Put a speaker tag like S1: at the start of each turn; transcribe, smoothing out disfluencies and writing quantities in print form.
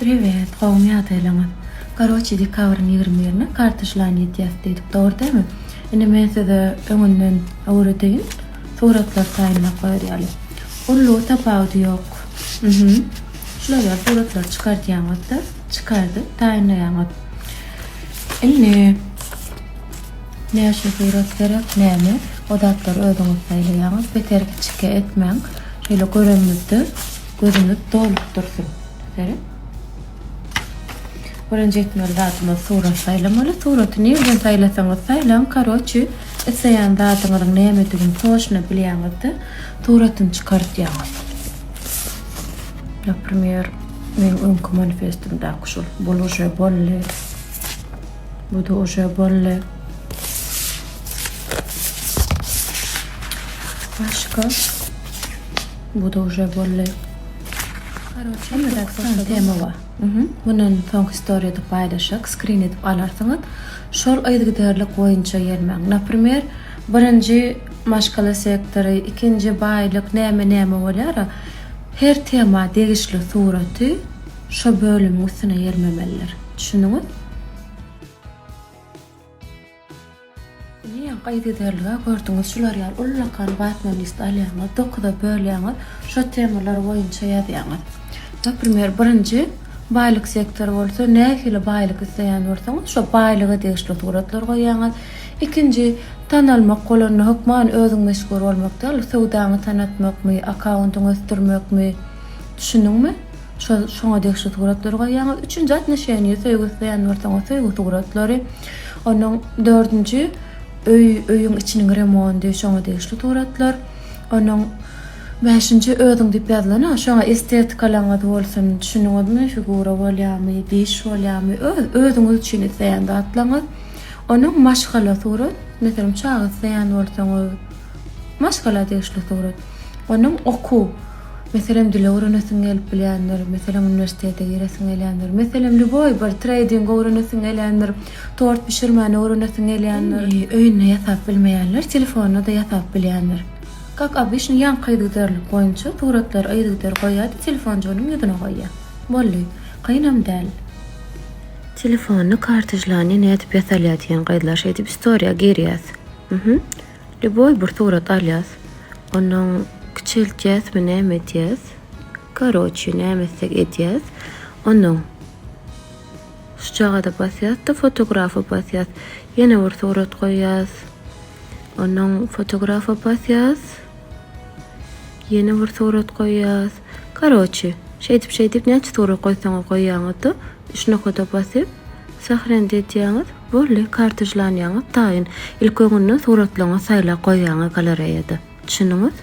S1: Привет, qawmiya ataylaňyz. Garoçy dekabrın 20-ne kartuşlan ýetýärdik. Dogry dälmi? Indi men size öňünden öwredýin. Suratlar taýynlap goýarýaly. Ullu tapawdy ýok. Şular suratlar çykardýaňyzda, çykardy, taýynlaýaňyz. Indi näşe surat gerek, näme? Odaklar özüňiz taýlaýaňyz, beterki çyka etmeň. Şeýle görünmekde, gözüňiz dolup dursun. Täre? Birinci etmeli zatıma surat saylamalı. Suratı nereden saylasanız saylan. Karoçu eseyen zatınızın nemetigin soğuşuna bilýäňizdi. Suratını çıkartýaňyz. Например, men öňkü manifestimda kuşul. Bu уже bolle. Bu da уже bolle. Başka. Bu da уже bolle. Karoçu tema var. Bunun son historiýada paylaşak, screen edip alarsyňyz. Şol aýdygdärlik boýunça gelmäň. Naprimер, birinji maşgala sektory, ikinji baýlyk, näme bolýar. Her tema degişli suraty şo bölüm üstüne gelmemeliler. Düşündiňiz? Ýa aýdygdärlige gördüňiz şular ýa ullakan batman list alýaňyz, dokuda bölýäňiz, şo temalar boýunça ýazýaňyz. Naprimер, birinji baýlyk sektory bolsa, nähili baýlyk isleýän bolsaňyz, şo baýlyga degişli suratlar goýýaňyz. Ikinji, tanalmak golanyny hukman özüň meşgul bolmakda, sowdaňy tanatmakmy, akauntyňy östürmekmi? Düşündiňmi? Şoňa degişli suratlar goýýaňyz. Üçüncü, atnaşýany söýgüsleýän bolsaňyz, söýgü suratlary. Onuň dördünji, öýüň içiniň remonty, şoňa degişli suratlar. Onuň beşinci ödüm dip ýazylan, şoňa estetikalaňyz bolsun, düşünýärmi, figura bolýarmy, diş bolýarmy, özüňiz üçin isleýän zatlaňyz. Onuň maşgala surat, meselem çağı isleýän bolsaňyz, maşgala degişli surat. Onuň oku, meselem dile öwrenesiň gelip bilýänler, meselem universitete giresiň gelýänler, meselem liboy bir trading öwrenesiň gelýänler, tort pişirmäni öwrenesiň gelýänler, öýüne ýasap bilmeýänler, telefonuna da ýasap bilýänler. Как обычно, yan aýdygdärlik boýunça suratlar aýdygdär goýýar, telefonjonyň ýüzüne goýýar. Bolly, kynam däl. Telefony kartujlany netip ýasalýan gaýdlar edip historiýa gerýäs. Liboy bir surat alýas. Onuň kiçiltýäs we näme etýäs? Karoçy nämesek etýäs. Onuň şu jagada basýas da fotografy basýas. Ýene bir surat goýýas. Onuň fotografa basýas. Yeni bir surat goýýas. Karoçy, şeýdip näçe surat goýsaňyz goýýaňyzdy, şuna koda basyp, sahrenit etýäňiz, bolly kartujlanýaňyz taýyn. Ilk öňünden suratlaryňy saýlap goýýaňyz galeriýada. Düşündiňiz?